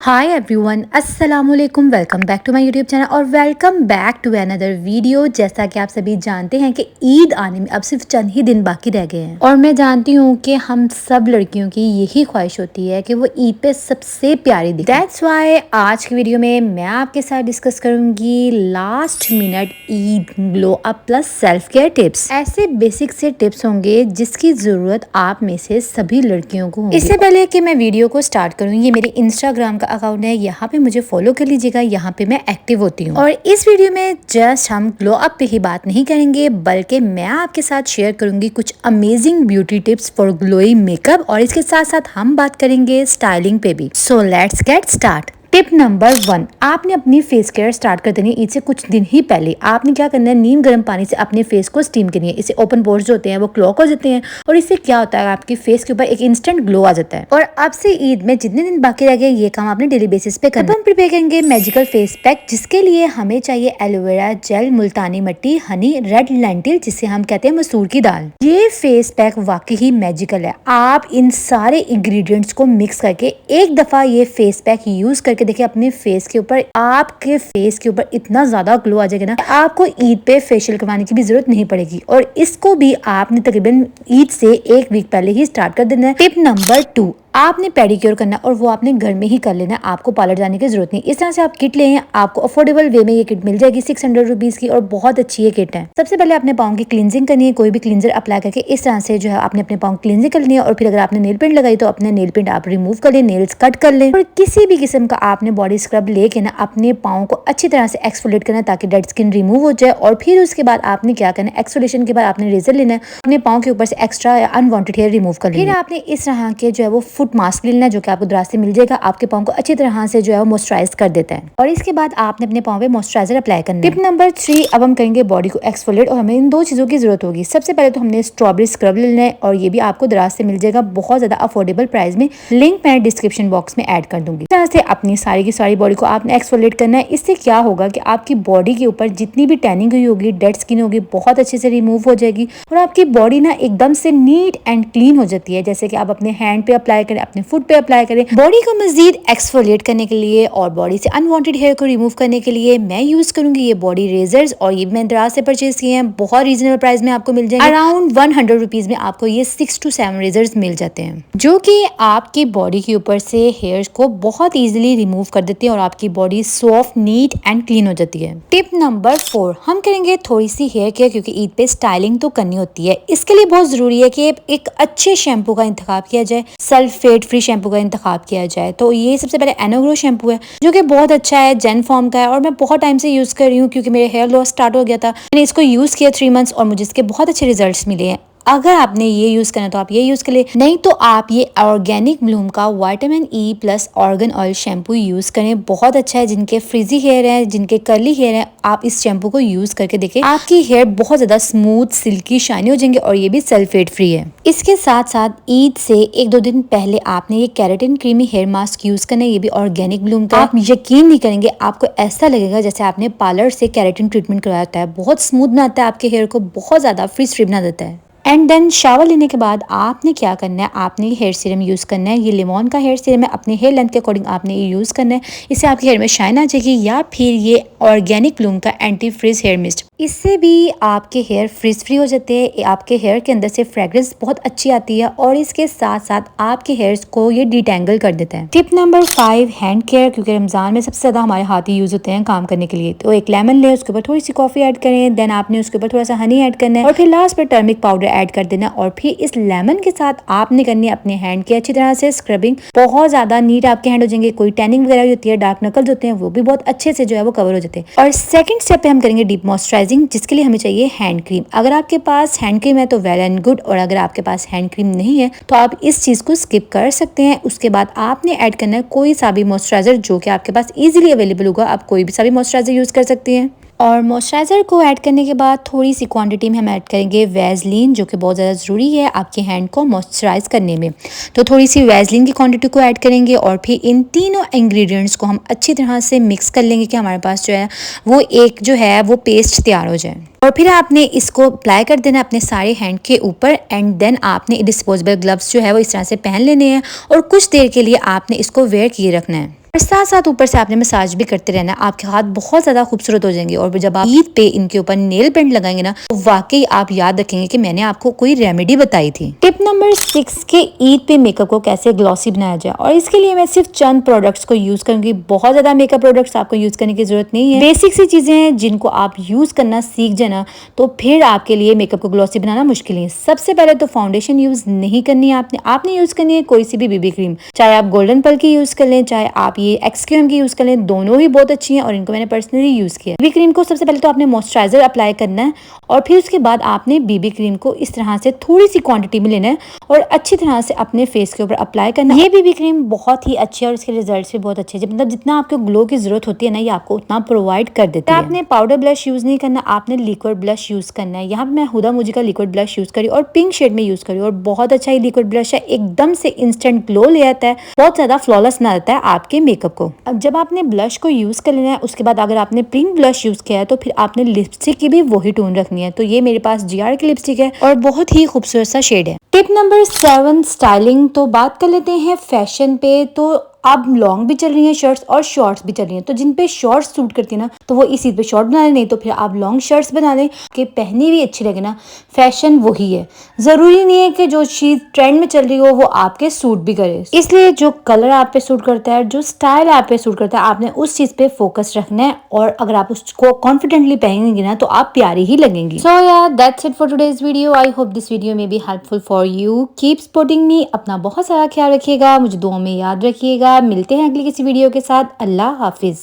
हाय everyone, अस्सलाम वालेकुम। Welcome back to my YouTube channel और welcome back to another video. जैसा कि आप सभी जानते हैं कि ईद आने में अब सिर्फ चंद ही दिन बाकी रह गए हैं और मैं जानती हूँ कि हम सब लड़कियों की यही ख्वाहिश होती है कि वो ईद पे सबसे प्यारी दिखे। दैट्स वाई आज की वीडियो में मैं आपके साथ डिस्कस करूंगी last minute Eid glow up plus self care tips. ऐसे बेसिक से टिप्स होंगे जिसकी जरूरत आप में से सभी लड़कियों को होगी। इससे पहले कि मैं वीडियो को स्टार्ट करूँ, ये मेरे इंस्टाग्राम अकाउंट है, यहाँ पे मुझे फॉलो कर लीजिएगा। यहाँ पे मैं एक्टिव होती हूँ और इस वीडियो में जस्ट हम ग्लो अप पे ही बात नहीं करेंगे बल्कि मैं आपके साथ शेयर करूंगी कुछ amazing beauty tips for glowing makeup और इसके साथ साथ हम बात करेंगे स्टाइलिंग पे भी। So let's get start. Tip number 1, आपने अपनी फेस केयर स्टार्ट कर देनी है ईद से कुछ दिन ही पहले। आपने क्या करना है, नीम गर्म पानी से अपने फेस को स्टीम करनी है। इससे ओपन पोर्स जो होते हैं वो क्लॉक हो जाते हैं और इससे क्या होता है, आपकी फेस के ऊपर एक इंस्टेंट ग्लो आ जाता है। और अब से ईद में जितने दिन बाकी रह गए ये काम आपने डेली बेसिस पे करना। हम प्रिपेयर करेंगे मैजिकल फेस पैक, जिसके लिए हमें चाहिए एलोवेरा जेल, मुल्तानी मिट्टी, हनी, रेड लेंटिल जिसे हम कहते हैं मसूर की दाल। ये फेस पैक वाकई ही मैजिकल है। आप इन सारे इंग्रेडिएंट्स को मिक्स करके एक दफा ये फेस पैक यूज करके देखिए, अपने फेस के ऊपर, आपके फेस के ऊपर इतना ज्यादा ग्लो आ जाएगा ना, आपको ईद पे फेशियल करवाने की भी जरूरत नहीं पड़ेगी। और इसको भी आपने तकरीबन ईद से एक वीक पहले ही स्टार्ट कर देना है। टिप नंबर 2, आपने पेडिक्योर करना और वो आपने घर में ही कर लेना है, आपको पार्लर जाने की जरूरत नहीं। इस तरह से आप किट लें, आपको अफोर्डेबल वे में ये किट मिल जाएगी 600 रुपीज की और बहुत अच्छी ये किट है। सबसे पहले आपने पाँव की क्लींजिंग करनी है। कोई भी क्लींजर अप्लाई करके इस तरह से जो है आपने अपने पाँव क्लींजिंग करनी है और फिर अगर आपने नेल पेंट लगाई तो अपने नेल पेंट आप रिमूव कर ले, नेल्स कट कर ले। और किसी भी किस्म का आपने बॉडी स्क्रब लेके ना अपने पाँव को अच्छी तरह से एक्सफोलिएट करना ताकि डेड स्किन रिमूव हो जाए। और फिर उसके बाद आपने क्या करना है, एक्सफोलिएशन के बाद आपने रेजर लेना है, अपने पाँव के ऊपर से एक्स्ट्रा अनवांटेड हेयर रिमूव कर लेना। फिर आपने इस तरह के जो है वो फुट मास्क लेना है जो कि आपको दराज से मिल जाएगा। आपके पाँव को अच्छी तरह से जो है वो मॉइस्चराइज कर देता है और इसके बाद आपने अपने पाँव पे मॉइस्चराइजर अप्लाई करना है। टिप नंबर 3, अब हम करेंगे बॉडी को एक्सफोलिएट और हमें इन दो चीजों की जरूरत होगी। सबसे पहले तो हमने स्ट्रॉबेरी स्क्रब लेना है और ये भी आपको दराज से मिल जाएगा बहुत ज्यादा अफोर्डेबल प्राइस में। लिंक मैं डिस्क्रिप्शन बॉक्स में ऐड कर दूंगी। इस तरह से अपनी सारी की सारी बॉडी को आपने एक्सफोलिएट करना है। इससे क्या होगा कि आपकी बॉडी के ऊपर जितनी भी टैनिंग हुई होगी, डेड स्किन होगी, बहुत अच्छे से रिमूव हो जाएगी और आपकी बॉडी ना एकदम से नीट एंड क्लीन हो जाती है। जैसे कि आप अपने हैंड पे अप्लाई करें, अपने फुट पे अप्लाई करें। बॉडी को मजीद एक्सफोलिएट करने के लिए और बॉडी से अनवांटेड हेयर को रिमूव करने के लिए मैं यूज करूंगी ये बॉडी रेजर्स और ये मैं दराज से परचेज किए हैं। बहुत रीजनेबल प्राइस में आपको मिल जाएंगे। अराउंड 100 रुपीज में आपको ये 6 to 7 रेजर्स मिल जाते हैं जो कि आपकी बॉडी के ऊपर से हेयर्स को बहुत इजीली रिमूव कर देते हैं और आपकी body soft, neat and clean हो जाती है। टिप नंबर 4, हम करेंगे थोड़ी सी हेयर केयर क्योंकि ईद पे स्टाइलिंग तो करनी होती है। इसके लिए बहुत जरूरी है कि एक अच्छे शैम्पू का इंतखाब किया जाए, सल्फेट फ्री शैम्पू का इंतखाब किया जाए। तो ये सबसे पहले एनोग्रो शैम्पू है जो कि बहुत अच्छा है, जेन फॉर्म का है और मैं बहुत टाइम से यूज कर रही हूँ क्योंकि मेरे हेयर लॉस स्टार्ट हो गया था। मैंने इसको यूज किया 3 मंथ्स और मुझे इसके बहुत अच्छे रिजल्ट्स मिले हैं। अगर आपने ये यूज करना तो आप ये यूज कर ले, नहीं तो आप ये ऑर्गेनिक ब्लूम का vitamin E plus organ oil shampoo use करें। बहुत अच्छा है। जिनके फ्रिजी हेयर है, जिनके कर्ली हेयर है, आप इस शैम्पू को यूज करके देखें, आपकी हेयर बहुत ज्यादा स्मूथ, सिल्की, शाइनी हो जाएंगे और ये भी सल्फेट फ्री है। इसके साथ साथ ईद से 1-2 दिन पहले आपने ये keratin creamy hair mask use करना है। ये भी ऑर्गेनिक ब्लूम का। आप यकीन नहीं करेंगे, आपको ऐसा लगेगा जैसे आपने पार्लर से केराटिन ट्रीटमेंट करवाया होता है। बहुत स्मूथ बनाता है, आपके हेयर को बहुत ज्यादा फ्रीज फ्री बना देता है। एंड देन शावर लेने के बाद आपने क्या करना है, आपने हेयर सीरम यूज करना है। ये लिमोन का हेयर सीरम है, अपने हेयर लेंथ के अकॉर्डिंग आपने ये यूज करना है। इससे आपके हेयर में शाइन आ जाएगी। या फिर ये ऑर्गेनिक ब्लूम का एंटी फ्रीज हेयर मिस्ट, इससे भी आपके हेयर फ्रीज फ्री हो जाते हैं। आपके हेयर के अंदर से फ्रेग्रेंस बहुत अच्छी आती है और इसके साथ साथ आपके हेयर्स को ये डिटेंगल कर देता है। टिप नंबर 5, हैंड केयर, क्योंकि रमजान में सबसे ज्यादा हमारे हाथ ही यूज होते हैं काम करने के लिए। तो एक लेमन ले, उसके ऊपर थोड़ी सी कॉफी ऐड करें, देन आपने उसके ऊपर थोड़ा सा हनी ऐड करना है और फिर लास्ट में टर्मिक पाउडर ऐड कर देना और फिर इस लेमन के साथ आपने करनी है अपने हैंड की अच्छी तरह से स्क्रबिंग। बहुत ज्यादा नीट आपके हैंड हो जाएंगे। कोई टैनिंग वगैरह होती है, डार्क नकल्स होते हैं, वो भी बहुत अच्छे से जो है वो कवर हो जाते हैं। और सेकंड स्टेप पे हम करेंगे डीप मॉइस्चराइजिंग, जिसके लिए हमें चाहिए हैंड क्रीम। अगर आपके पास हैंड क्रीम है तो वेल एंड गुड, और अगर आपके पास हैंड क्रीम नहीं है तो आप इस चीज को स्किप कर सकते हैं। उसके बाद आपने ऐड करना है कोई सा भी मॉइस्चराइजर जो कि आपके पास इजीली अवेलेबल होगा। आप कोई भी सा भी मॉइस्चराइजर यूज कर सकते हैं। और मॉइस्चराइजर को ऐड करने के बाद थोड़ी सी क्वांटिटी में हम ऐड करेंगे वैसलीन, जो कि बहुत ज़्यादा ज़रूरी है आपके हैंड को मॉइस्चराइज करने में। तो थोड़ी सी वैसलीन की क्वांटिटी को ऐड करेंगे और फिर इन तीनों इंग्रेडिएंट्स को हम अच्छी तरह से मिक्स कर लेंगे कि हमारे पास जो है वो एक जो है वो पेस्ट तैयार हो जाए। और फिर आपने इसको अप्लाई कर देना अपने सारे हैंड के ऊपर एंड देन आपने डिस्पोजेबल ग्लव्स जो है वो इस तरह से पहन लेने हैं और कुछ देर के लिए आपने इसको वेयर किए रखना है। और साथ साथ ऊपर से आपने मसाज भी करते रहना, आपके हाथ बहुत ज्यादा खूबसूरत हो जाएंगे। और जब आप ईद पे इनके ऊपर नेल पेंट लगाएंगे ना, तो वाकई आप याद रखेंगे कि मैंने आपको कोई रेमेडी बताई थी। टिप नंबर 6 के ईद पे मेकअप को कैसे ग्लॉसी बनाया जाए, और इसके लिए मैं सिर्फ चंद प्रोडक्ट्स को यूज करूंगी। बहुत ज्यादा मेकअप प्रोडक्ट्स आपको यूज करने की जरूरत नहीं है। बेसिक सी चीजें हैं जिनको आप यूज करना सीख जाना, तो फिर आपके लिए मेकअप को ग्लॉसी बनाना मुश्किल नहीं है। सबसे पहले तो फाउंडेशन यूज नहीं करनी है आपने यूज करनी है कोई सी भी बीबी क्रीम, चाहे आप गोल्डन पल की यूज कर लें, चाहे आप ये एक्सक्यूएम की यूज कर लें, दोनों ही बहुत अच्छी हैं और इनको मैंने पर्सनली यूज किया। बीबी क्रीम को सबसे पहले तो आपने मॉइस्चराइजर अप्लाई करना है, और फिर उसके बाद आपने बीबी क्रीम को इस तरह से थोड़ी सी क्वांटिटी में लेना है और अच्छी तरह से अपने फेस के ऊपर अप्लाई करना है। ये बीबी क्रीम बहुत ही अच्छी है और इसके रिजल्ट्स भी बहुत अच्छे हैं। मतलब जितना आपको ग्लो की जरूरत होती है ना, ये आपको उतना प्रोवाइड कर देती है। आपने पाउडर ब्लश यूज नहीं करना, आपने लिक्विड ब्लश यूज करना है। यहाँ पे मैं हुदा मुजी का लिक्विड ब्लश यूज करी और पिंक शेड में यूज करी, और बहुत अच्छा ये लिक्विड ब्लश है, एकदम से इंस्टेंट ग्लो ले आता है, बहुत ज्यादा फ्लॉलेस बना देता है आपके मेकअप को। अब जब आपने ब्लश को यूज कर लेना है, उसके बाद अगर आपने पिंक ब्लश यूज किया है तो फिर आपने लिपस्टिक की भी वही टोन रखनी है। तो ये मेरे पास GR की लिपस्टिक है और बहुत ही खूबसूरत सा शेड है। Tip number 7 styling. तो बात कर लेते हैं फैशन पे। तो अब लॉन्ग भी चल रही हैं शर्ट्स और शॉर्ट्स भी चल रही हैं, तो जिन पे शॉर्ट्स सूट करती है ना, तो वो इसी पे शॉर्ट बना लें, नहीं तो फिर आप लॉन्ग शर्ट्स बना लें कि पहनी भी अच्छी लगे ना। फैशन वही है, जरूरी नहीं है कि जो चीज ट्रेंड में चल रही हो वो आपके सूट भी करे। इसलिए जो कलर आप पे सूट करता है, जो स्टाइल आप पे सूट करता है, आपने उस चीज पे फोकस रखना है, और अगर आप उसको कॉन्फिडेंटली पहनेंगे ना, तो आप प्यारी ही लगेंगी। सो यार, that's it for today's video. I hope this video में be helpful for you. Keep supporting me. अपना बहुत सारा ख्याल रखिएगा, मुझे दुआ में याद रखिएगा। मिलते हैं अगली किसी वीडियो के साथ। अल्लाह हाफिज।